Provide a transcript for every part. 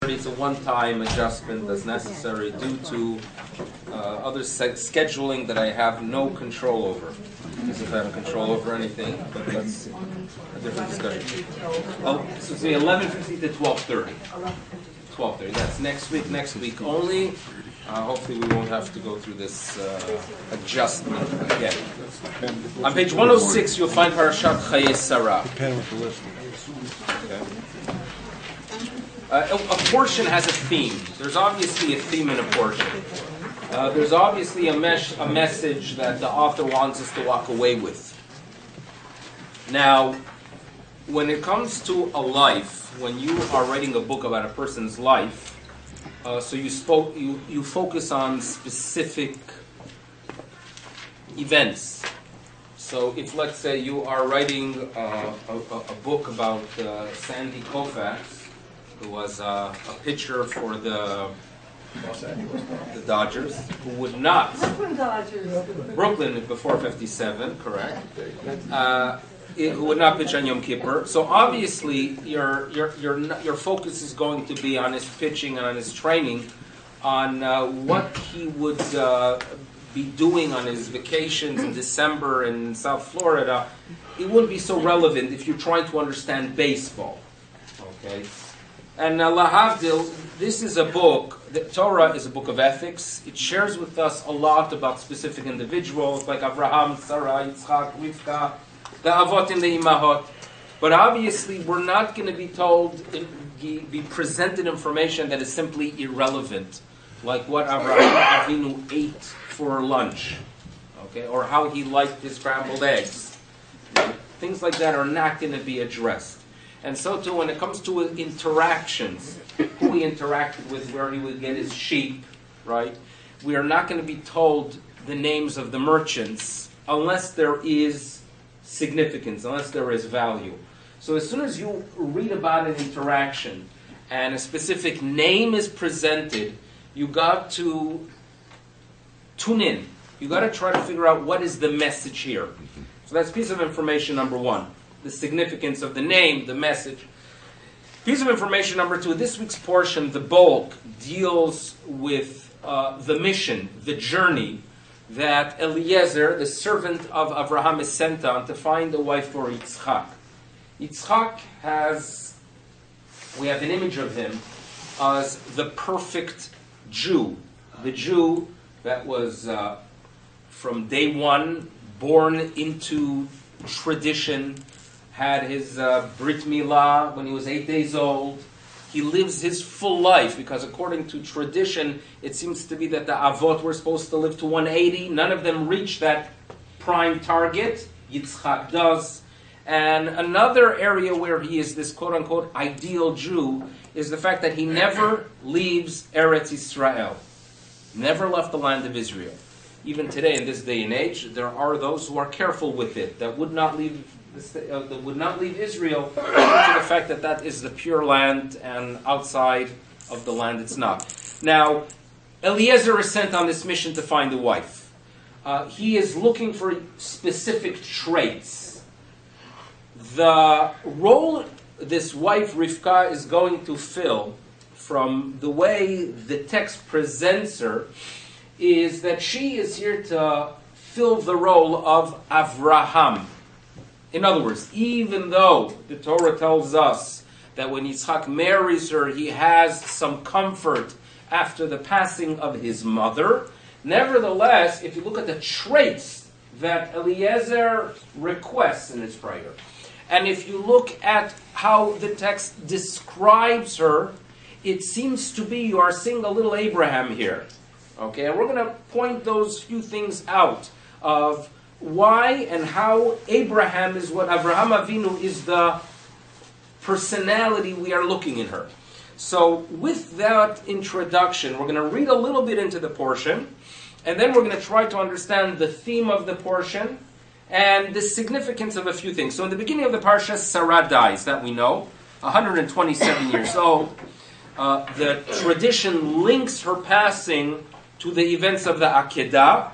It's a one-time adjustment that's necessary due to other scheduling that I have no control over. Because if I have control over anything, but that's a different discussion. Oh, so it's 11:50 to 12:30. 12:30. That's next week. Next week only. Hopefully we won't have to go through this adjustment again. On page 106, you'll find Parashat Chaya. Okay. A portion has a theme. There's obviously a theme in a portion. There's obviously a message that the author wants us to walk away with. Now, when it comes to a life, when you are writing a book about a person's life, so you focus on specific events. So if, let's say, you are writing a book about Sandy Koufax, who was a pitcher for the Dodgers, who would not Brooklyn before '57, correct? Who would not pitch on Yom Kippur. So obviously, your focus is going to be on his pitching and on his training, on what he would be doing on his vacations in December in South Florida. It wouldn't be so relevant if you're trying to understand baseball. Okay. And lahavdil, this is a book, the Torah is a book of ethics. It shares with us a lot about specific individuals like Abraham, Sarah, Yitzchak, Rivka, the Avot and the Imahot. But obviously we're not going to be told, be presented information that is simply irrelevant, like what Abraham Avinu ate for lunch, okay, or how he liked his scrambled eggs. Things like that are not going to be addressed. And so too, when it comes to interactions, who he interacted with, where he would get his sheep, right? We are not going to be told the names of the merchants unless there is significance, unless there is value. So as soon as you read about an interaction and a specific name is presented, you got to tune in. You got to try to figure out what is the message here. So that's piece of information number one. The significance of the name, the message. Piece of information number two, this week's portion, the bulk, deals with the mission, the journey that Eliezer, the servant of Abraham, is sent on to find a wife for Yitzchak. Yitzchak we have an image of him as the perfect Jew. The Jew that was from day one born into tradition, had his Brit Milah when he was 8 days old. He lives his full life because according to tradition, it seems to be that the Avot were supposed to live to 180. None of them reached that prime target. Yitzchak does. And another area where he is this quote-unquote ideal Jew is the fact that he never leaves Eretz Yisrael. Never left the land of Israel. Even today, in this day and age, there are those who are careful with it, that would not leave Israel due to the fact that that is the pure land, and outside of the land it's not. Now, Eliezer is sent on this mission to find a wife. He is looking for specific traits. The role this wife, Rivka, is going to fill, from the way the text presents her, is that she is here to fill the role of Avraham. In other words, even though the Torah tells us that when Yitzchak marries her, he has some comfort after the passing of his mother, nevertheless, if you look at the traits that Eliezer requests in his prayer, and if you look at how the text describes her, it seems to be you are seeing a little Abraham here. Okay, and we're going to point those few things out of why and how Abraham is what Abraham Avinu is, the personality we are looking in her. So with that introduction, we're going to read a little bit into the portion, and then we're going to try to understand the theme of the portion and the significance of a few things. So in the beginning of the parsha, Sarah dies, that we know, 127 years old. The tradition links her passing to the events of the Akedah.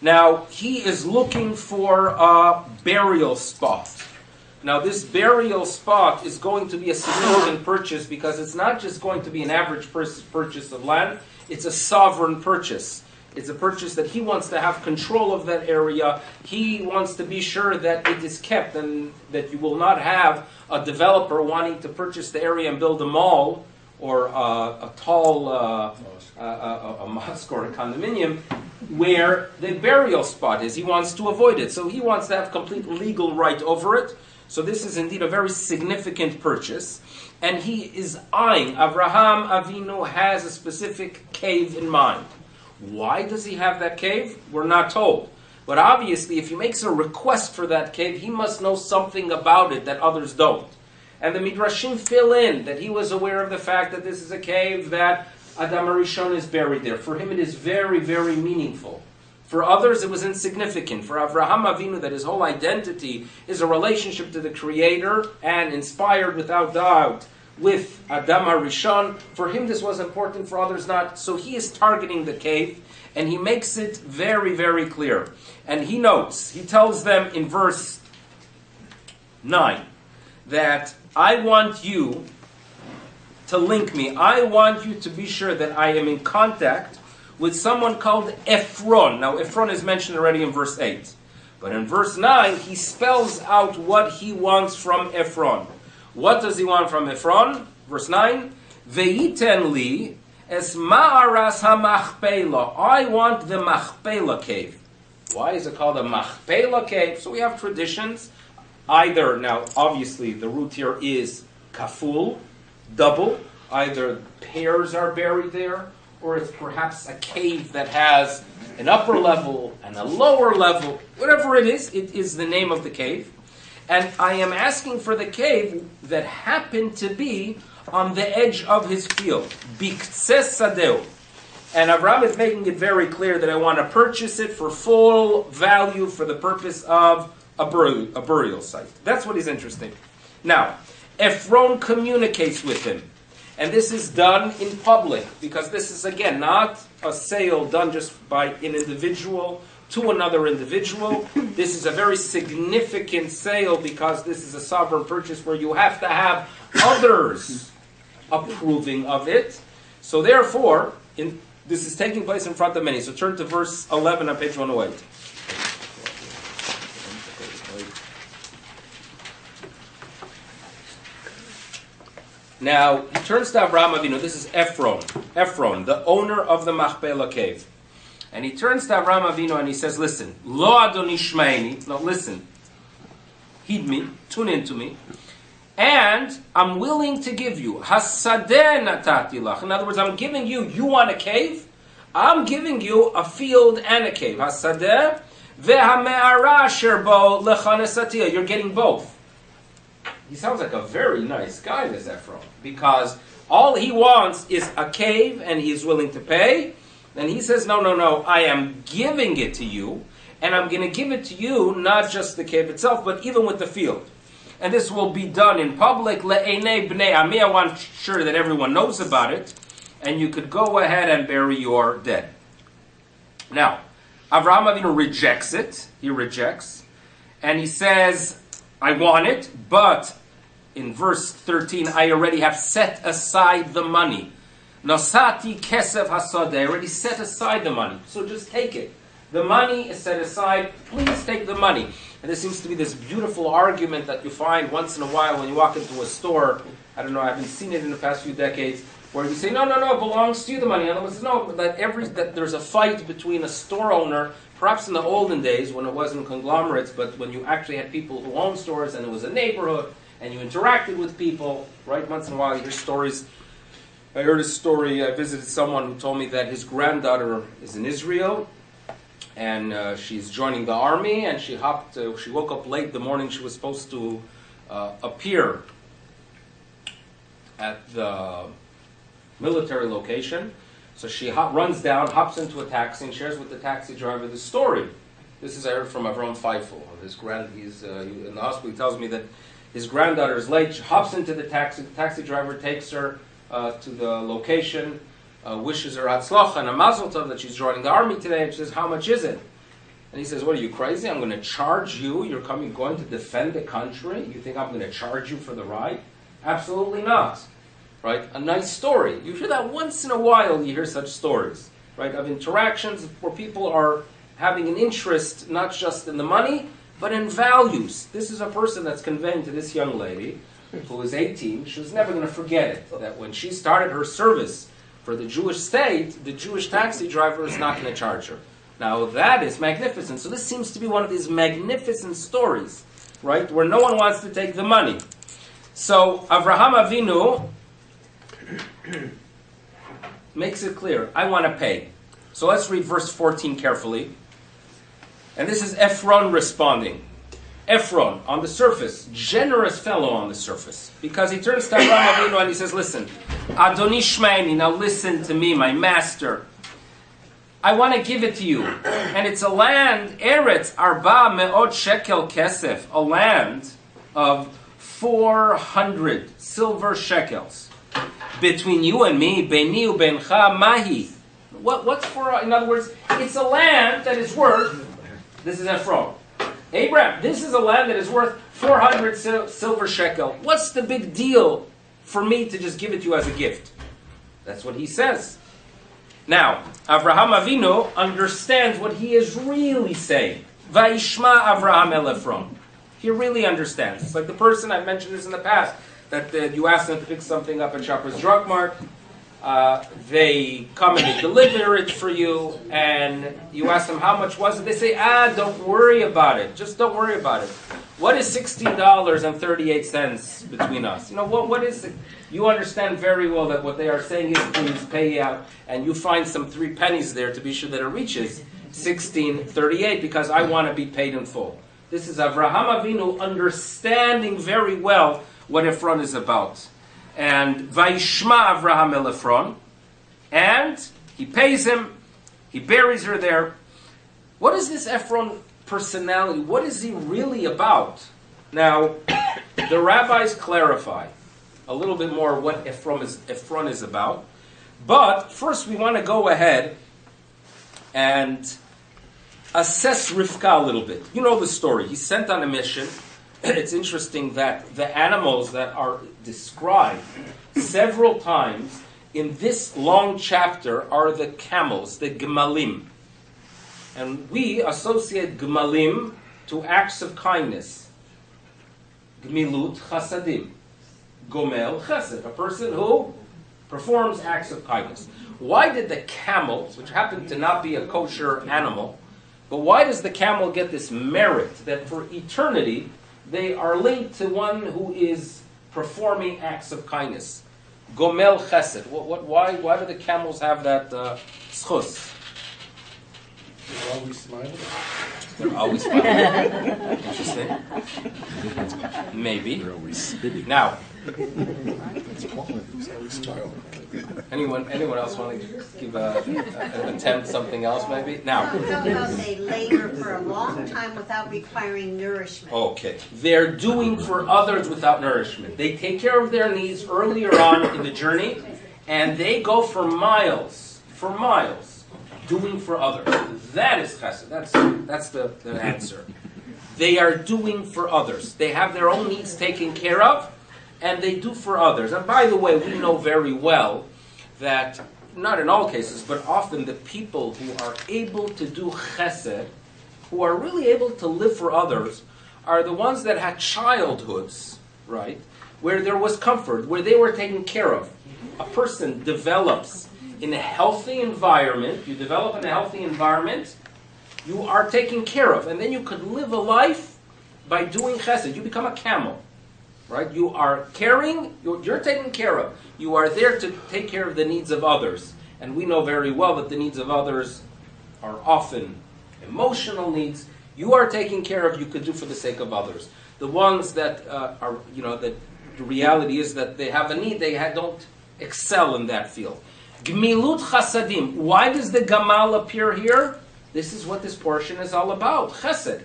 Now, he is looking for a burial spot. Now this burial spot is going to be a significant purchase because it's not just going to be an average purchase of land, it's a sovereign purchase. It's a purchase that he wants to have control of that area. He wants to be sure that it is kept and that you will not have a developer wanting to purchase the area and build a mall or a tall a mosque or a condominium where the burial spot is. He wants to avoid it. So he wants to have complete legal right over it. So this is indeed a very significant purchase. And he is eyeing, Avraham Avinu has a specific cave in mind. Why does he have that cave? We're not told. But obviously, if he makes a request for that cave, he must know something about it that others don't. And the Midrashim fill in that he was aware of the fact that this is a cave that Adam HaRishon is buried there. For him, it is very, very meaningful. For others, it was insignificant. For Avraham Avinu, that his whole identity is a relationship to the Creator and inspired without doubt with Adam HaRishon. For him, this was important. For others, not. So he is targeting the cave, and he makes it very, very clear. And he notes, he tells them in verse 9, that I want you to link me. I want you to be sure that I am in contact with someone called Ephron. Now, Ephron is mentioned already in verse 8. But in verse 9, he spells out what he wants from Ephron. What does he want from Ephron? Verse 9, Ve'iten li es ma'aras ha'machpelah. I want the Machpelah cave. Why is it called a Machpelah cave? So we have traditions. Either, now obviously the root here is kaful, double. Either pairs are buried there, or it's perhaps a cave that has an upper level and a lower level. Whatever it is the name of the cave. And I am asking for the cave that happened to be on the edge of his field. Biktzes sadeu. And Avraham is making it very clear that I want to purchase it for full value for the purpose of a burial site. That's what is interesting. Now, Ephron communicates with him. And this is done in public, because this is, again, not a sale done just by an individual to another individual. This is a very significant sale because this is a sovereign purchase where you have to have others approving of it. So therefore, this is taking place in front of many. So turn to verse 11 on page 108. Now, he turns to Avraham Avinu. This is Ephron, the owner of the Machpelah cave. And he turns to Avraham Avinu and he says, listen, Lo Adoni Shmeini. No, listen. Heed me. Tune into me. And I'm willing to give you. Hasadeh natati lach. In other words, I'm giving you. You want a cave? I'm giving you a field and a cave. Hasadeh ve'hame'ara sherbo lechanesatiyah. You're getting both. He sounds like a very nice guy, this Ephron, because all he wants is a cave and he's willing to pay. And he says, no, I am giving it to you, and I'm going to give it to you, not just the cave itself, but even with the field. And this will be done in public. Le'enei bnei ami. I want sure that everyone knows about it, and you could go ahead and bury your dead. Now, Avraham Avinu rejects it. He rejects. And he says, I want it, but in verse 13, I already have set aside the money. Nosati kesef hasadeh. I already set aside the money. So just take it. The money is set aside. Please take the money. And there seems to be this beautiful argument that you find once in a while when you walk into a store. I don't know, I haven't seen it in the past few decades, where you say, no, it belongs to you, the money. And otherwise, no, that there's a fight between a store owner, perhaps in the olden days when it wasn't conglomerates, but when you actually had people who owned stores and it was a neighborhood and you interacted with people, right? Once in a while you hear stories. I heard a story, I visited someone who told me that his granddaughter is in Israel and she's joining the army, and she woke up late the morning she was supposed to appear at the military location. So she runs down, hops into a taxi, and shares with the taxi driver the story. This is I heard from Avram Feifel. He's in the hospital. He tells me that his granddaughter is late. She hops into the taxi. The taxi driver takes her to the location, wishes her hatzlacha and a mazel tov that she's joining the army today, and she says, how much is it? And he says, what are you, crazy? I'm going to charge you. You're going to defend the country? You think I'm going to charge you for the ride? Absolutely not. Right? A nice story. You hear that once in a while, you hear such stories, right? Of interactions where people are having an interest not just in the money, but in values. This is a person that's conveying to this young lady, who is 18, she was never going to forget it, that when she started her service for the Jewish state, the Jewish taxi driver is not going to charge her. Now that is magnificent. So this seems to be one of these magnificent stories, right, where no one wants to take the money. So Avraham Avinu makes it clear, I want to pay. So let's read verse 14 carefully. And this is Ephron responding. Ephron, on the surface, generous fellow on the surface, because he turns to Avraham Avinu and he says, listen, Adoni Shmeini, now listen to me, my master. I want to give it to you. And it's a land, Eretz Arba Me'ot Shekel Kesef, a land of 400 silver shekels. Between you and me, Beini u'bencha mahi. What's for, in other words, it's a land that is worth, this is Ephron. Abraham, this is a land that is worth 400 silver shekel. What's the big deal for me to just give it to you as a gift? That's what he says. Now, Avraham Avinu understands what he is really saying. Vayishma Avraham el Ephron. He really understands. It's like the person, I've mentioned this in the past, that you ask them to pick something up at Shoppers Drug Mart. They come and they deliver it for you, and you ask them how much was it. They say, don't worry about it. Just don't worry about it. What is $16.38 between us? You know, what is it? You understand very well that what they are saying is please pay out, and you find some 3 pennies there to be sure that it reaches $16.38 because I want to be paid in full. This is Avraham Avinu understanding very well what Ephron is about. And Vaishma Avraham el Ephron, and he pays him, he buries her there. What is this Ephron personality? What is he really about? Now, the rabbis clarify a little bit more what Ephron is about. But first we want to go ahead and assess Rivka a little bit. You know the story. He's sent on a mission. It's interesting that the animals that are described several times in this long chapter are the camels, the gemalim. And we associate gemalim to acts of kindness. Gmilut chasadim. Gomel chesed, a person who performs acts of kindness. Why did the camel, which happened to not be a kosher animal, but why does the camel get this merit that for eternity they are linked to one who is performing acts of kindness? Gomel chesed. Why do the camels have that schus? They're always smiling. They're always smiling. Interesting. Maybe. They're always spitting. Now, It's always smiling. anyone else want to give an attempt something else maybe? Now. How about they labor for a long time without requiring nourishment? Okay. They're doing for others without nourishment. They take care of their needs earlier on in the journey, and they go for miles, doing for others. That is chesed. That's the answer. They are doing for others. They have their own needs taken care of, and they do for others. And by the way, we know very well that, not in all cases, but often the people who are able to do chesed, who are really able to live for others, are the ones that had childhoods, right, where there was comfort, where they were taken care of. A person develops in a healthy environment, you develop in a healthy environment, you are taken care of. And then you could live a life by doing chesed. You become a camel. Right? You are caring, you're taken care of. You are there to take care of the needs of others. And we know very well that the needs of others are often emotional needs. You are taken care of, you could do for the sake of others. The ones that are, that the reality is that they have a need, don't excel in that field. Gmilut chasadim. Why does the gamal appear here? This is what this portion is all about. Chesed.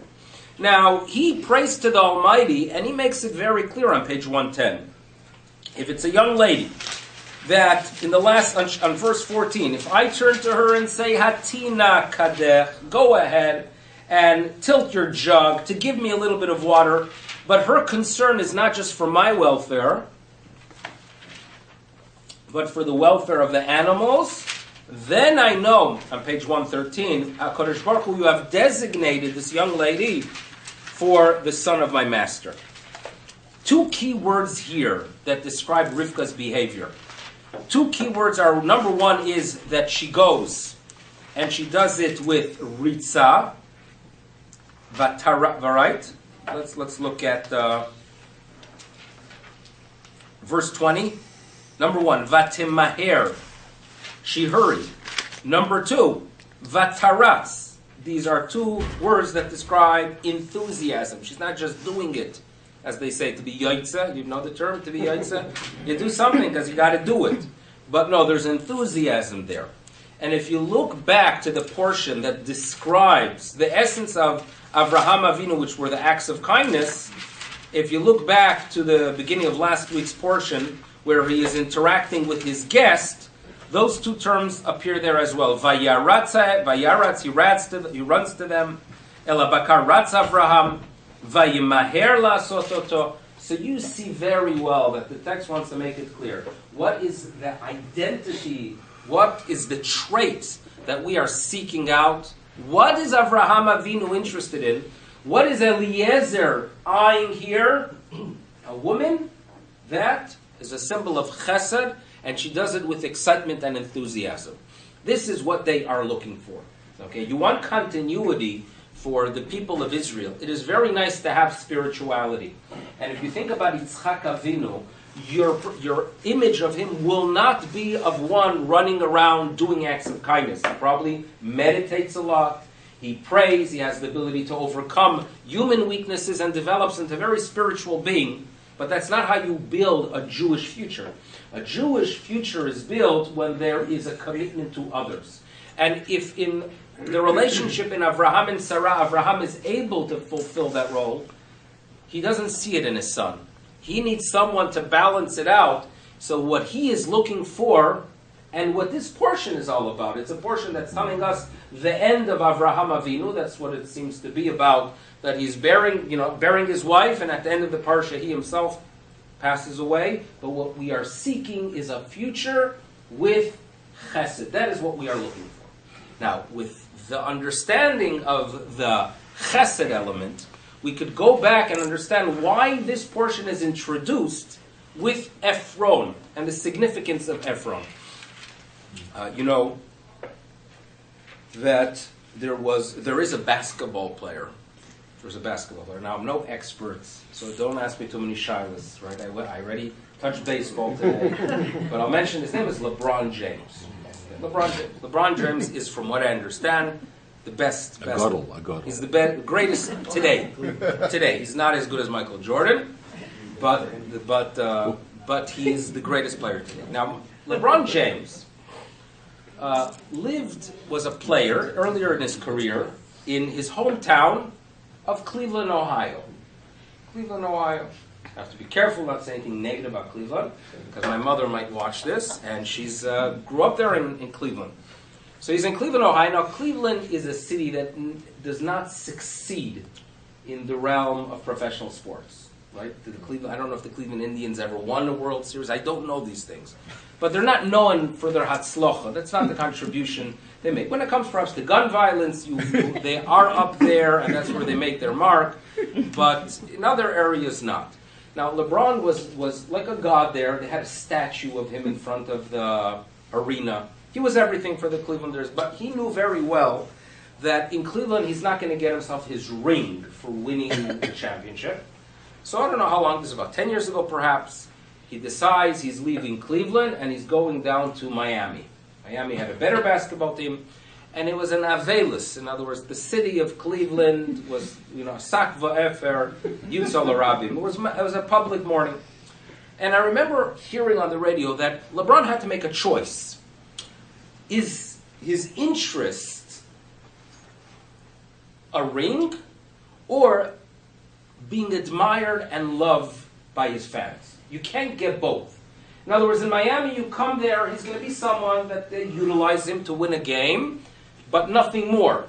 Now, he prays to the Almighty, and he makes it very clear on page 110. If it's a young lady, that in the last, on verse 14, if I turn to her and say, Hatina kadech, go ahead and tilt your jug to give me a little bit of water. But her concern is not just for my welfare, but for the welfare of the animals. Then I know, on page 113, HaKadosh Baruch Hu, you have designated this young lady for the son of my master. Two key words here that describe Rivka's behavior. Two key words are, number one is that she goes, and she does it with Ritza, right? Let's look at verse 20. Number one, Vatimaher. She hurried. Number two, Vataratz. These are two words that describe enthusiasm. She's not just doing it, as they say, to be yaitza. You know the term, to be yaitza? You do something because you got to do it. But no, there's enthusiasm there. And if you look back to the portion that describes the essence of Avraham Avinu, which were the acts of kindness, if you look back to the beginning of last week's portion, where he is interacting with his guest, those two terms appear there as well. Vayaratz, he runs to them. Elabakar ratz Avraham, vayimaher la'asototo. So you see very well that the text wants to make it clear. What is the identity? What is the trait that we are seeking out? What is Avraham Avinu interested in? What is Eliezer eyeing here? A woman that is a symbol of chesed, and she does it with excitement and enthusiasm. This is what they are looking for. Okay, you want continuity for the people of Israel. It is very nice to have spirituality. And if you think about Yitzchak Avinu, your image of him will not be of one running around doing acts of kindness. He probably meditates a lot. He prays. He has the ability to overcome human weaknesses and develops into a very spiritual being. But that's not how you build a Jewish future. A Jewish future is built when there is a commitment to others. And if in the relationship in Avraham and Sarah, Avraham is able to fulfill that role, he doesn't see it in his son. He needs someone to balance it out. So what he is looking for, and what this portion is all about, it's a portion that's telling us the end of Avraham Avinu. That's what it seems to be about, that he's bearing his wife, and at the end of the parsha, he himself passes away. But what we are seeking is a future with chesed. That is what we are looking for. Now, with the understanding of the chesed element, we could go back and understand why this portion is introduced with Ephron and the significance of Ephron. You know that there is a basketball player. There's a basketball player. Now, I'm no expert, so don't ask me too many shilas, right? I already touched baseball today. But I'll mention his name is LeBron James. LeBron James is, from what I understand, the best. He's the greatest today. Today, he's not as good as Michael Jordan, but he's the greatest player today. Now, LeBron James was a player earlier in his career in his hometown of Cleveland, Ohio. Cleveland, Ohio. I have to be careful not saying anything negative about Cleveland, because my mother might watch this, and she's grew up there in Cleveland. So he's in Cleveland, Ohio. Now, Cleveland is a city that does not succeed in the realm of professional sports, right? I don't know if the Cleveland Indians ever won a World Series. I don't know these things. But they're not known for their hatzlocha. That's not the contribution they make. When it comes perhaps to gun violence, they are up there, and that's where they make their mark. But in other areas, not. Now, LeBron was like a god there. They had a statue of him in front of the arena. He was everything for the Clevelanders, but he knew very well that in Cleveland, he's not going to get himself his ring for winning the championship. So I don't know how long, this is about 10 years ago perhaps, he decides he's leaving Cleveland and he's going down to Miami. Miami had a better basketball team, and it was an Avelis. In other words, the city of Cleveland was, Sak Va'efer, Yutzal Rabbi. It was a public morning. And I remember hearing on the radio that LeBron had to make a choice. Is his interest a ring or being admired and loved by his fans? You can't get both. In other words, in Miami, you come there, he's going to be someone that they utilize him to win a game, but nothing more.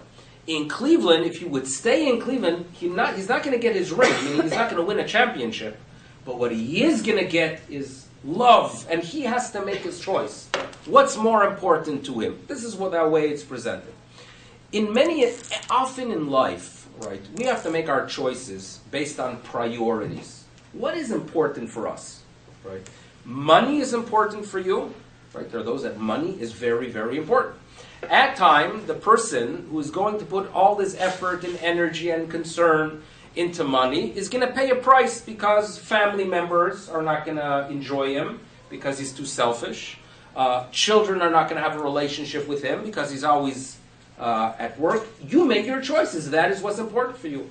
In Cleveland, if he would stay in Cleveland, he's not going to get his ring. I mean, he's not going to win a championship. But what he is going to get is love, and he has to make his choice. What's more important to him? This is what that way it's presented. Often in life, right, we have to make our choices based on priorities. What is important for us, right? Money is important for you, right? There are those that money is very, very important. At times, the person who is going to put all this effort and energy and concern into money is going to pay a price because family members are not going to enjoy him because he's too selfish. Children are not going to have a relationship with him because he's always at work. You make your choices. That is what's important for you.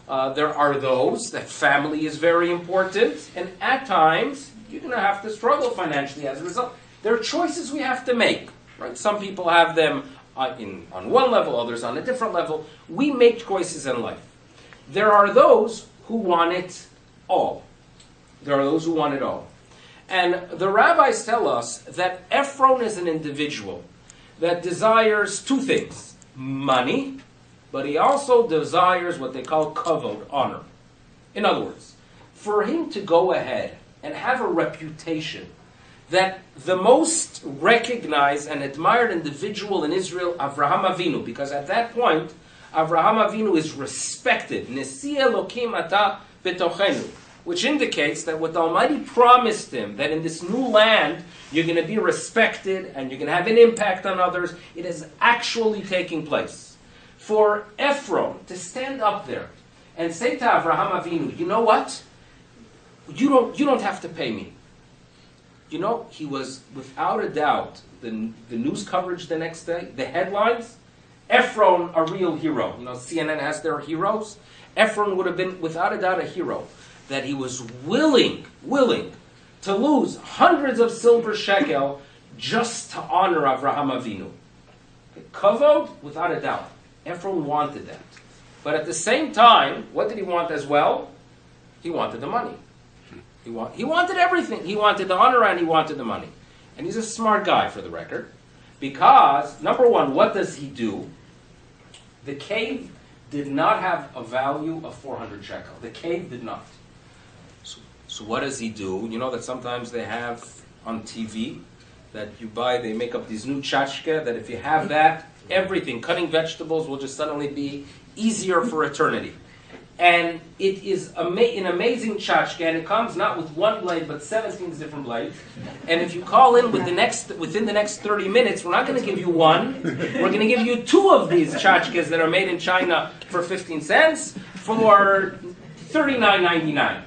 There are those that family is very important, and at times you're going to have to struggle financially as a result. There are choices we have to make. Right? Some people have them on one level, others on a different level. We make choices in life. There are those who want it all. There are those who want it all. And the rabbis tell us that Ephron is an individual that desires two things. Money, but he also desires what they call kavod, honor. In other words, for him to go ahead and have a reputation that the most recognized and admired individual in Israel, Avraham Avinu, because at that point, Avraham Avinu is respected. Nesi Elokim ata betochenu, which indicates that what the Almighty promised him, that in this new land, you're going to be respected and you're going to have an impact on others, it is actually taking place. For Ephron to stand up there and say to Avraham Avinu, you know what? You don't have to pay me. You know, he was, without a doubt, the news coverage the next day, the headlines, Ephron, a real hero. You know, CNN has their heroes. Ephron would have been, without a doubt, a hero. That he was willing to lose hundreds of silver shekel just to honor Avraham Avinu. Kavod, without a doubt. Ephron wanted that. But at the same time, what did he want as well? He wanted the money. He wanted everything. He wanted the honor and he wanted the money. And he's a smart guy, for the record. Because, number one, what does he do? The cave did not have a value of 400 shekel. The cave did not. So what does he do? You know that sometimes they have on TV that you buy, they make up these new tchotchke, that if you have that, everything, cutting vegetables will just suddenly be easier for eternity. And it is an amazing tchotchke, and it comes not with one blade, but 17 different blades. And if you call in within the next 30 minutes, we're not going to give you one. We're going to give you two of these tchotchkes that are made in China for 15 cents for $39.99.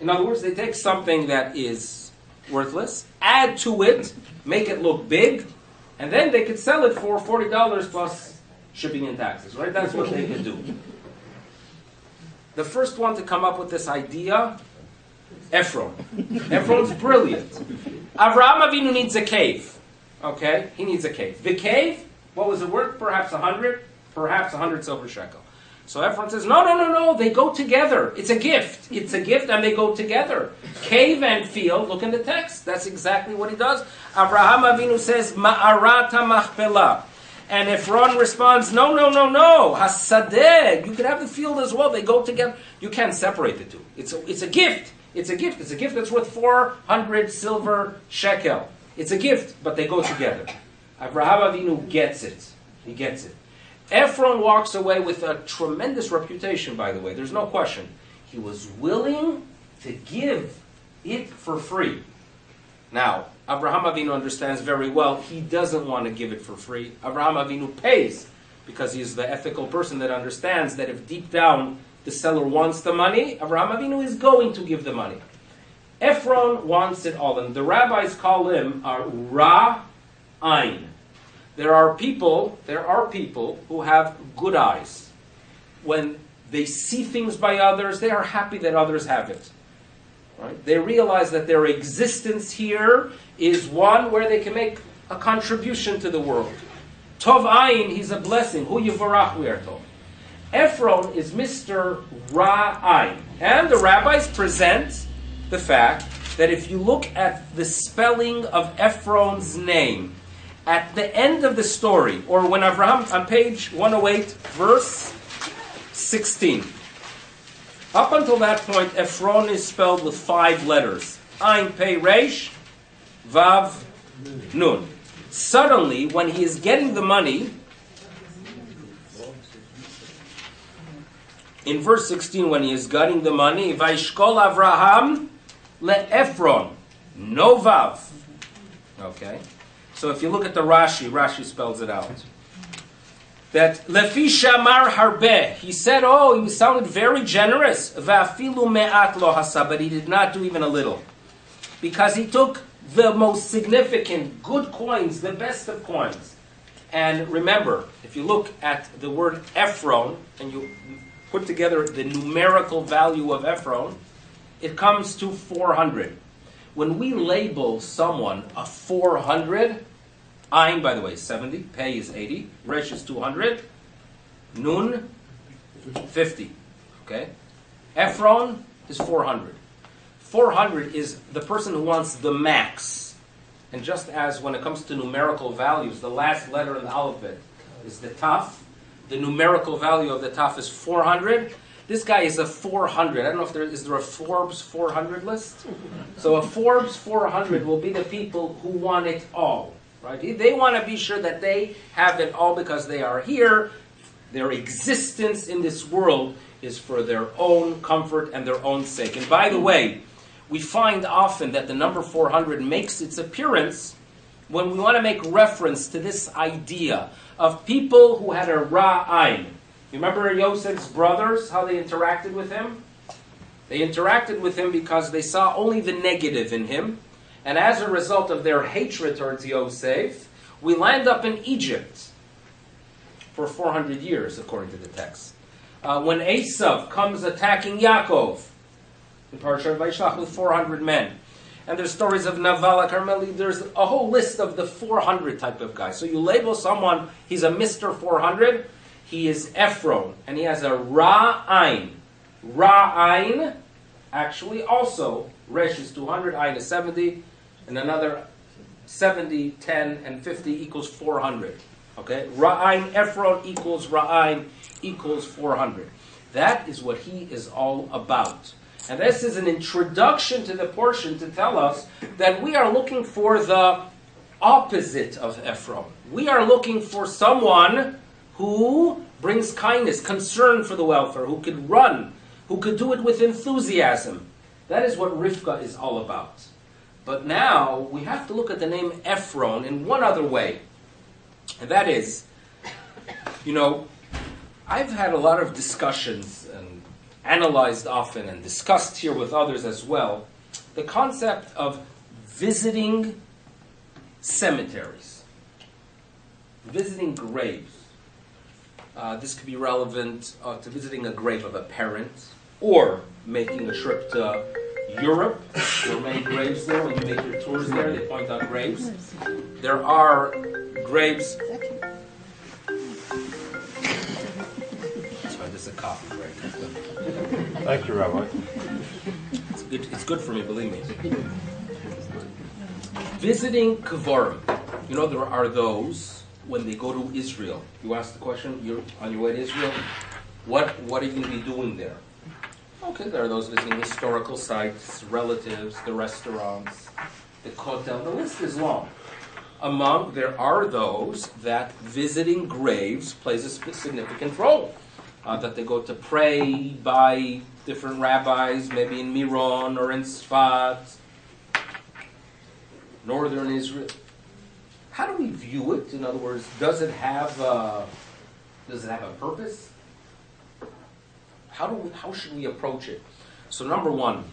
In other words, they take something that is worthless, add to it, make it look big, and then they could sell it for $40 plus shipping and taxes, right? That's what they could do. The first one to come up with this idea, Ephron. Ephron's brilliant. Avraham Avinu needs a cave. Okay? He needs a cave. The cave, what was it worth? Perhaps 100? Perhaps 100 silver shekel. So Ephron says, no, they go together. It's a gift. It's a gift and they go together. Cave and field, look in the text. That's exactly what he does. Avraham Avinu says, Ma'arata machpelah. And Ephron responds, no. Hasadeh, you could have the field as well. They go together. You can't separate the two. It's a gift. It's a gift. It's a gift that's worth 400 silver shekel. It's a gift, but they go together. Avraham Avinu gets it. He gets it. Ephron walks away with a tremendous reputation, by the way. There's no question. He was willing to give it for free. Now, Avraham Avinu understands very well he doesn't want to give it for free. Avraham Avinu pays because he's the ethical person that understands that if deep down the seller wants the money, Avraham Avinu is going to give the money. Ephron wants it all, and the rabbis call him a Ra'ain. There are people who have good eyes. When they see things by others, they are happy that others have it. Right? They realize that their existence here is one where they can make a contribution to the world. Tov Ayin, he's a blessing. Hu Yivarach, we are told. Ephron is Mr. Ra'ain. And the rabbis present the fact that if you look at the spelling of Ephron's name at the end of the story, or when Avraham, on page 108, verse 16. Up until that point, Ephron is spelled with 5 letters. Ain, Pei, Resh, Vav, Nun. Suddenly, when he is getting the money, in verse 16, when he is getting the money, Vaishkol Avraham le'Ephron, no Vav. Okay? So if you look at the Rashi spells it out. That Lefi Shamar Harbe, he said, he sounded very generous. Va'afilu me'at lo hasa, but he did not do even a little. Because he took the most significant, good coins, the best of coins. And remember, if you look at the word Ephron, and you put together the numerical value of Ephron, it comes to 400. When we label someone a 400, Ain, by the way, 70, Pei is 80, Resh is 200, Nun, 50. Okay? Ephron is 400. 400 is the person who wants the max. And just as when it comes to numerical values, the last letter in the alphabet is the Taf, the numerical value of the Taf is 400. This guy is a 400. I don't know if is there a Forbes 400 list? So a Forbes 400 will be the people who want it all. Right? They want to be sure that they have it all because they are here. Their existence in this world is for their own comfort and their own sake. And by the way, we find often that the number 400 makes its appearance when we want to make reference to this idea of people who had a ra'ain. You remember Yosef's brothers, how they interacted with him? They interacted with him because they saw only the negative in him. And as a result of their hatred towards Yosef, we land up in Egypt for 400 years, according to the text. When Esav comes attacking Yaakov, in Parashat Vayishlach with 400 men. And there's stories of Navala, Carmeli. There's a whole list of the 400 type of guy. So you label someone, he's a Mr. 400, he is Ephron, and he has a Ra'ain. Ra'ain, actually, also, Resh is 200, Ain is 70, and another 70, 10, and 50 equals 400. Okay? Ra'ain, Ephron equals Ra'ain equals 400. That is what he is all about. And this is an introduction to the portion to tell us that we are looking for the opposite of Ephron. We are looking for someone who brings kindness, concern for the welfare, who could run, who could do it with enthusiasm. That is what Rivka is all about. But now we have to look at the name Ephron in one other way. And that is, I've had a lot of discussions and analyzed often and discussed here with others as well, the concept of visiting cemeteries, visiting graves. This could be relevant to visiting a grave of a parent, or making a trip to Europe. There are many graves there. When you make your tours there, they point out graves. There are graves. Sorry, this is a coffee break. Thank you, Rabbi. It's good for me, believe me. Visiting Kvarim. There are those, when they go to Israel, you ask the question, you're on your way to Israel, what are you going to be doing there? Okay, there are those visiting historical sites, relatives, the restaurants, the kotel, the list is long. There are those that visiting graves plays a significant role. That they go to pray by different rabbis, maybe in Miron or in Sfat, northern Israel. How do we view it? In other words, does it have a purpose? How should we approach it? So number one,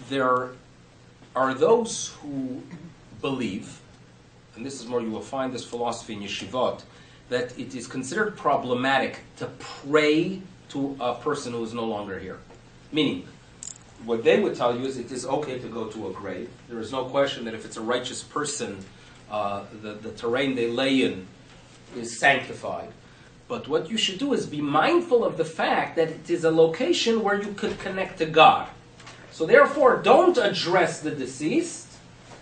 there are those who believe, and this is where you will find this philosophy in yeshivot, that it is considered problematic to pray to a person who is no longer here. Meaning, what they would tell you is it is okay to go to a grave. There is no question that if it's a righteous person, the terrain they lay in is sanctified. But what you should do is be mindful of the fact that it is a location where you could connect to God. So therefore, don't address the deceased,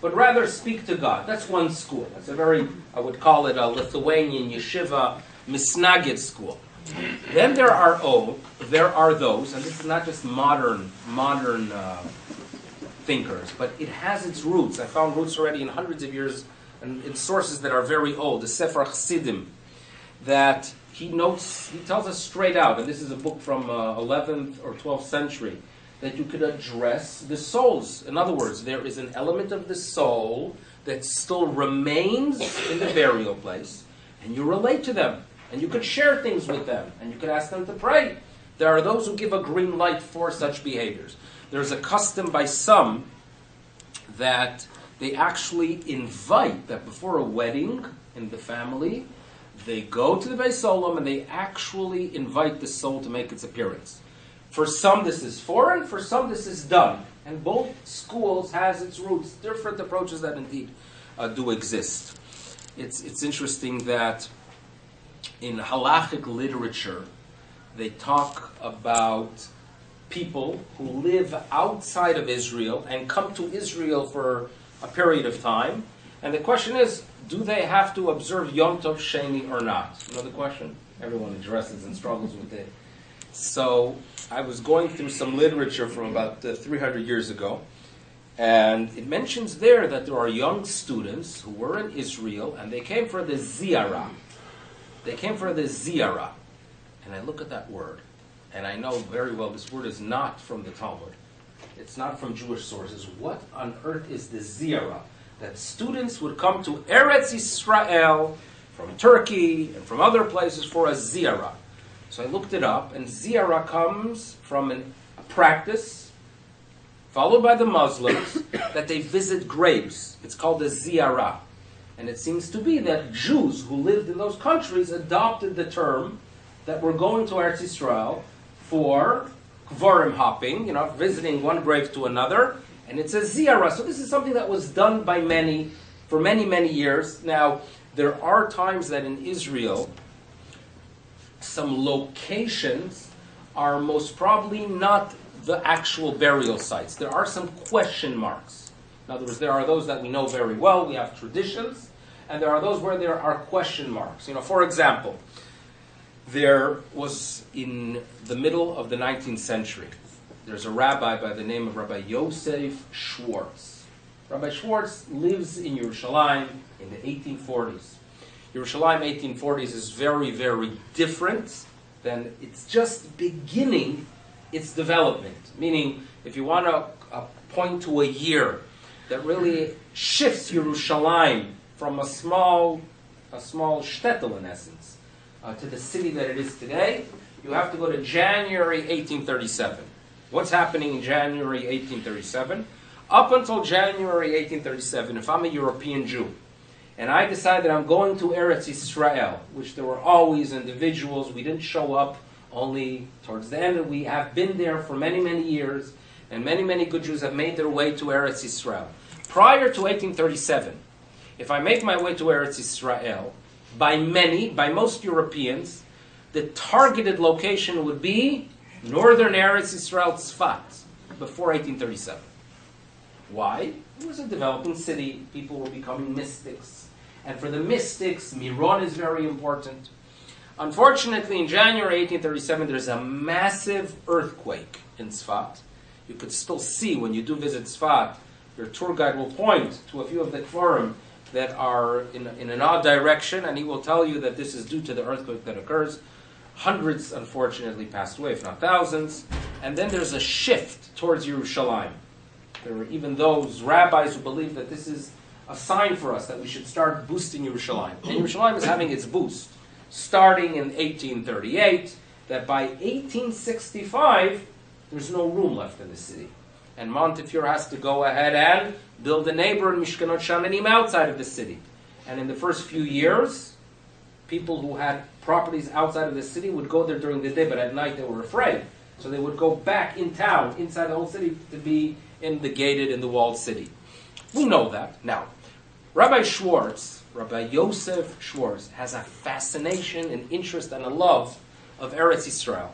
but rather speak to God. That's one school. That's a very, I would call it a Lithuanian yeshiva misnagid school. Then there are those, and this is not just modern thinkers, but it has its roots. I found roots already in hundreds of years, and in sources that are very old. The Sefer Chassidim, that he tells us straight out, and this is a book from 11th or 12th century, that you could address the souls. In other words, there is an element of the soul that still remains in the burial place, and you relate to them, and you could share things with them, and you could ask them to pray. There are those who give a green light for such behaviors. There's a custom by some that they actually invite, that before a wedding in the family, they go to the Beis Olam and they actually invite the soul to make its appearance. For some this is foreign, for some this is done. And both schools has its roots, different approaches that indeed do exist. It's interesting that in halachic literature, they talk about people who live outside of Israel and come to Israel for a period of time. And the question is, do they have to observe Yom Tov Sheni or not? You know the question? Everyone addresses and struggles with it. So I was going through some literature from about 300 years ago, and it mentions there that there are young students who were in Israel, and they came for the ziyarah. They came for the ziyarah. And I look at that word, and I know very well this word is not from the Talmud. It's not from Jewish sources. What on earth is the ziyarah? That students would come to Eretz Yisrael from Turkey and from other places for a ziyarah. So I looked it up, and ziyarah comes from a practice followed by the Muslims that they visit graves. It's called a ziyarah. And it seems to be that Jews who lived in those countries adopted the term that we're going to Eretz Yisrael for kvarim hopping, visiting one grave to another, and it's a ziyarah. So this is something that was done by many for many, many years. Now, there are times that in Israel, some locations are most probably not the actual burial sites. There are some question marks. In other words, there are those that we know very well, we have traditions, and there are those where there are question marks. For example, there was in the middle of the 19th century, there's a rabbi by the name of Rabbi Yosef Schwartz. Rabbi Schwartz lives in Yerushalayim in the 1840s. Yerushalayim 1840s is very, very different than it's just beginning its development. Meaning, if you want to point to a year that really shifts Yerushalayim from a small shtetl in essence, to the city that it is today, you have to go to January 1837. What's happening in January 1837? Up until January 1837, if I'm a European Jew, and I decide that I'm going to Eretz Yisrael, which there were always individuals, we didn't show up only towards the end, we have been there for many, many years, and many, many good Jews have made their way to Eretz Yisrael. Prior to 1837, if I make my way to Eretz Yisrael, by most Europeans, the targeted location would be northern Eretz Yisrael, Tzfat, before 1837. Why? It was a developing city. People were becoming mystics. And for the mystics, Miron is very important. Unfortunately, in January 1837, there's a massive earthquake in Tzfat. You could still see when you do visit Tzfat, your tour guide will point to a few of the kvarim that are in an odd direction, and he will tell you that this is due to the earthquake that occurs. Hundreds, unfortunately, passed away, if not thousands. And then there's a shift towards Yerushalayim. There are even those rabbis who believe that this is a sign for us that we should start boosting Yerushalayim. And Yerushalayim is having its boost, starting in 1838, that by 1865, there's no room left in the city. And Montefiore has to go ahead and build a neighborhood, Mishkanot Shamanim, outside of the city. And in the first few years, people who had properties outside of the city would go there during the day, but at night they were afraid. So they would go back in town, inside the whole city, to be in the gated, in the walled city. We know that. Now, Rabbi Yosef Schwartz, has a fascination, an interest, and a love of Eretz Yisrael.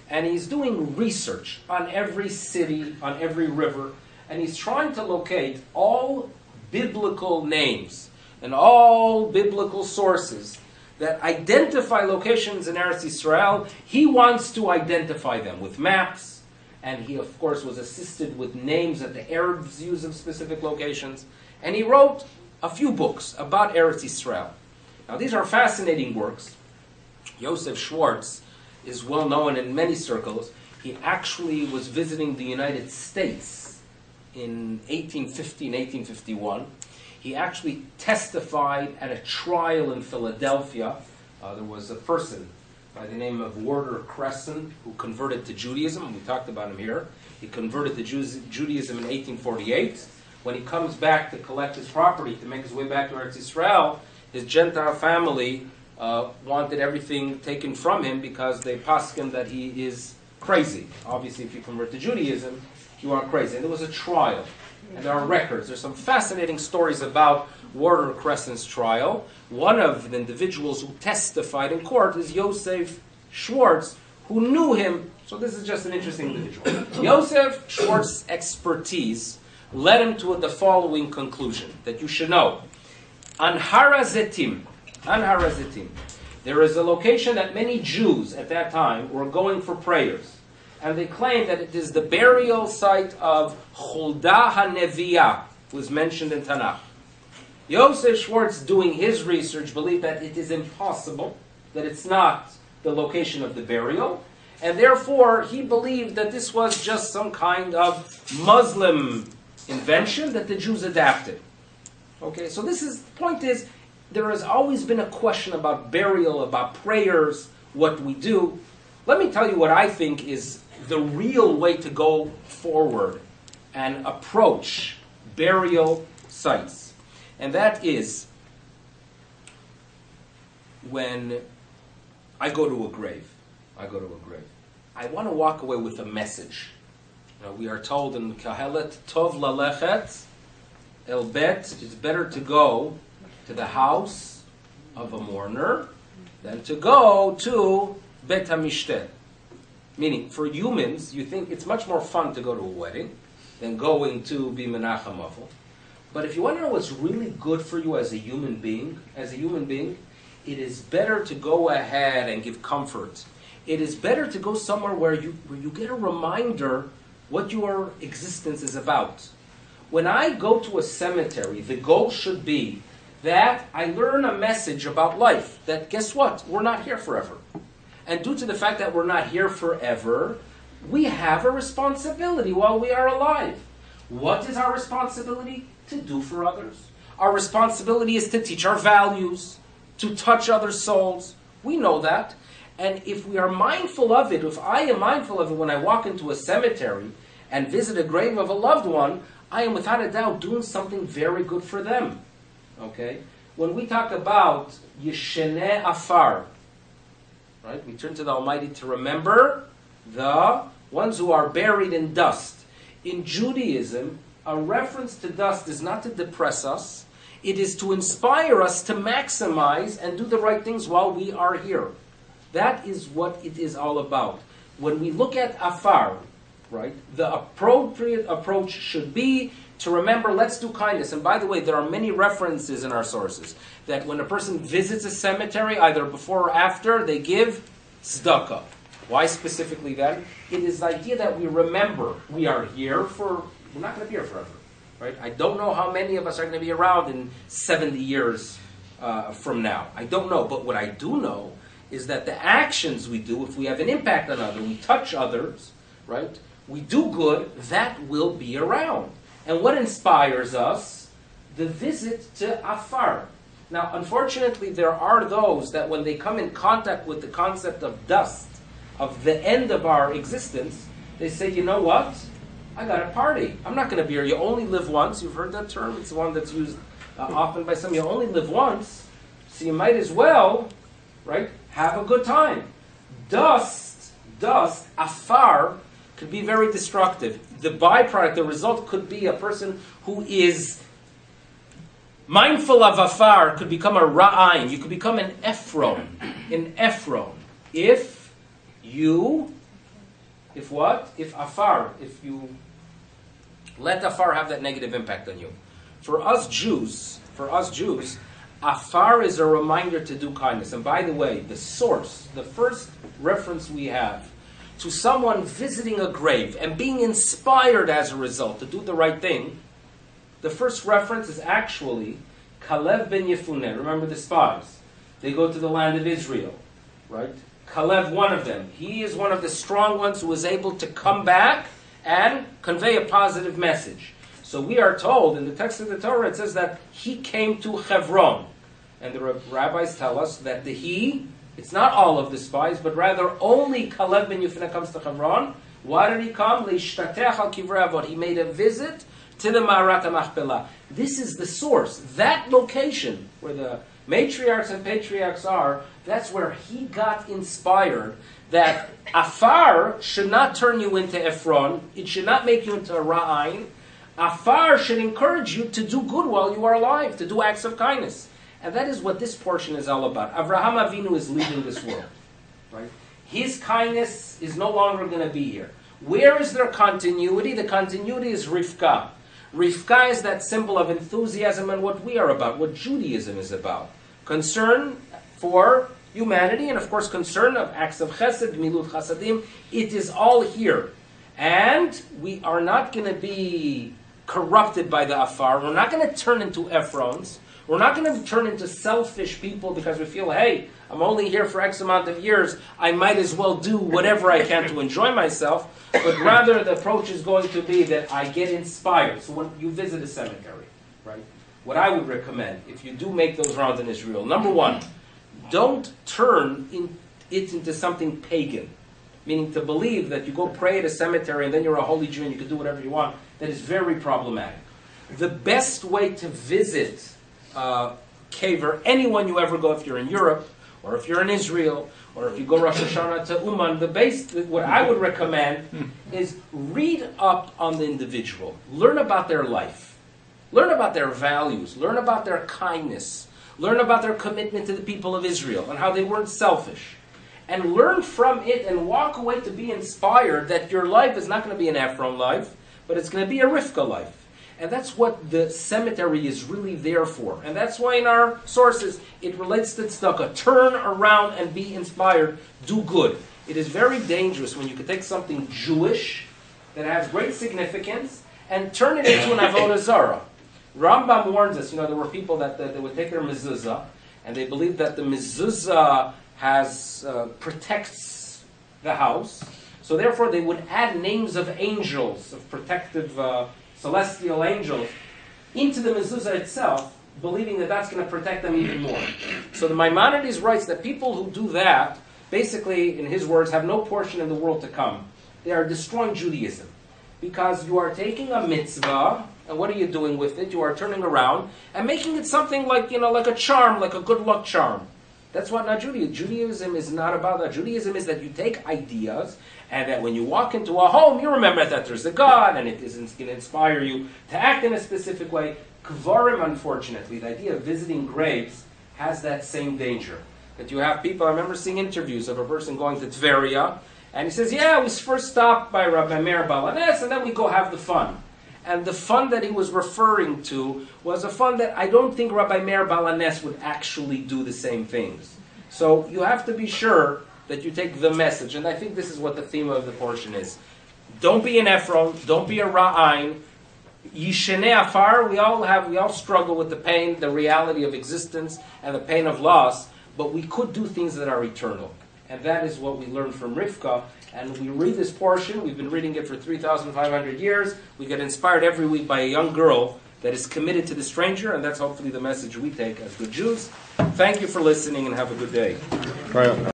And he's doing research on every city, on every river, and he's trying to locate all biblical names and all biblical sources that identify locations in Eretz Yisrael, he wants to identify them with maps, and he, of course, was assisted with names that the Arabs use of specific locations, and he wrote a few books about Eretz Yisrael. Now, these are fascinating works. Yosef Schwartz is well known in many circles. He actually was visiting the United States in 1850 and 1851. He actually testified at a trial in Philadelphia. There was a person by the name of Warder Cresson who converted to Judaism. We talked about him here. He converted to Judaism in 1848. When he comes back to collect his property, to make his way back to Eretz Yisrael, his Gentile family wanted everything taken from him because they paskin that he is crazy. Obviously, if you convert to Judaism, you are crazy. And there was a trial. And there are records. There's some fascinating stories about Warder Cresson's trial. One of the individuals who testified in court is Yosef Schwartz, who knew him. So this is just an interesting individual. Yosef Schwartz's expertise led him to the following conclusion that you should know. On Har HaZitim, there is a location that many Jews at that time were going for prayers. And they claim that it is the burial site of Huldah HaNeviah, who is mentioned in Tanakh. Yosef Schwartz, doing his research, believed that it is impossible, that it's not the location of the burial, and therefore he believed that this was just some kind of Muslim invention that the Jews adapted. Okay, so the point is, there has always been a question about burial, about prayers, what we do. Let me tell you what I think is the real way to go forward and approach burial sites. And that is when I go to a grave. I want to walk away with a message. We are told in Kahelet, Tov lalechet el bet, it's better to go to the house of a mourner than to go to Bet HaMishtet. Meaning, for humans, you think it's much more fun to go to a wedding than going to be Menachem Avil. But if you want to know what's really good for you as a human being, it is better to go ahead and give comfort. It is better to go somewhere where you get a reminder what your existence is about. When I go to a cemetery, the goal should be that I learn a message about life. That, guess what? We're not here forever. And due to the fact that we're not here forever, we have a responsibility while we are alive. What is our responsibility? To do for others. Our responsibility is to teach our values, to touch other souls. We know that. And if we are mindful of it, if I am mindful of it when I walk into a cemetery and visit a grave of a loved one, I am without a doubt doing something very good for them. Okay? When we talk about Yesheneh Afar, right? We turn to the Almighty to remember the ones who are buried in dust. In Judaism, a reference to dust is not to depress us. It is to inspire us to maximize and do the right things while we are here. That is what it is all about. When we look at Afar, right, the appropriate approach should be to remember, let's do kindness. And by the way, there are many references in our sources that when a person visits a cemetery, either before or after, they give tzedakah. Why specifically then? It is the idea that we remember we are here we're not going to be here forever. Right? I don't know how many of us are going to be around in 70 years from now. I don't know. But what I do know is that the actions we do, if we have an impact on others, we touch others, right? We do good, that will be around. And what inspires us? The visit to Afar. Now, unfortunately, there are those that when they come in contact with the concept of dust, of the end of our existence, they say, you know what? I got a party. I'm not going to be here. You only live once. You've heard that term. It's one that's used often by some. You only live once, so you might as well, right, have a good time. Dust, Afar, could be very destructive. The byproduct, the result could be a person who is mindful of Afar could become a Ra'ain. You could become an Ephron. If you let Afar have that negative impact on you. For us Jews, afar is a reminder to do kindness. And by the way, the source, the first reference we have to someone visiting a grave and being inspired as a result to do the right thing, the first reference is actually Kalev ben Yefuneh. Remember the spies. They go to the land of Israel, right? Kalev, one of them. He is one of the strong ones who was able to come back and convey a positive message. So we are told in the text of the Torah, it says that he came to Hebron. And the rabbis tell us that it's not all of the spies, but rather only Kalev ben Yefuneh comes to Hebron. Why did he come? Leishtatech al kivrei avot. He made a visit to the Ma'arat HaMachpelah. This is the source. That location where the matriarchs and patriarchs are, that's where he got inspired that afar should not turn you into Ephron. It should not make you into a Ra'ain. Afar should encourage you to do good while you are alive, to do acts of kindness. And that is what this portion is all about. Avraham Avinu is leaving this world. Right? His kindness is no longer going to be here. Where is there continuity? The continuity is Rivka. Rivka is that symbol of enthusiasm and what we are about, what Judaism is about. Concern for humanity and, of course, concern of acts of chesed, milut chasadim. It is all here. And we are not going to be corrupted by the afar. We're not going to turn into Ephrons. We're not going to turn into selfish people because we feel, hey, I'm only here for X amount of years. I might as well do whatever I can to enjoy myself. But rather, the approach is going to be that I get inspired. So when you visit a cemetery, right, what I would recommend, if you do make those rounds in Israel, number one, don't turn it into something pagan. Meaning to believe that you go pray at a cemetery and then you're a holy Jew and you can do whatever you want. That is very problematic. The best way to visit Kever, anyone you ever go, if you're in Europe, or if you're in Israel, or if you go Rosh Hashanah to Uman, what I would recommend is read up on the individual. Learn about their life. Learn about their values. Learn about their kindness. Learn about their commitment to the people of Israel and how they weren't selfish. And learn from it and walk away to be inspired that your life is not going to be an Ephron life, but it's going to be a Rivka life. And that's what the cemetery is really there for. And that's why in our sources it relates to tzedakah. Turn around and be inspired. Do good. It is very dangerous when you can take something Jewish that has great significance and turn it into an avodah zarah. Rambam warns us, there were people that they would take their mezuzah and they believed that the mezuzah protects the house. So therefore they would add names of angels, of protective celestial angels, into the mezuzah itself, believing that that's going to protect them even more. So the Maimonides writes that people who do that, basically, in his words, have no portion in the world to come. They are destroying Judaism. Because you are taking a mitzvah, and what are you doing with it? You are turning around and making it something like, like a charm, like a good luck charm. That's what not Judaism. Judaism is not about that. Judaism is that you take ideas and that when you walk into a home, you remember that there's a God and it is going to inspire you to act in a specific way. Kvarim, unfortunately, the idea of visiting graves has that same danger. That you have people, I remember seeing interviews of a person going to Tveria and he says, yeah, we first stopped by Rabbi Meir Balanes and then we go have the fun. And the fun that he was referring to was a fun that I don't think Rabbi Meir Balanes would actually do the same things. So you have to be sure that you take the message. And I think this is what the theme of the portion is. Don't be an Ephron. Don't be a Ra'ain. Yishenei Afar. We all struggle with the pain, the reality of existence, and the pain of loss. But we could do things that are eternal. And that is what we learn from Rivka. And we read this portion. We've been reading it for 3,500 years. We get inspired every week by a young girl that is committed to the stranger. And that's hopefully the message we take as good Jews. Thank you for listening and have a good day. Chaya.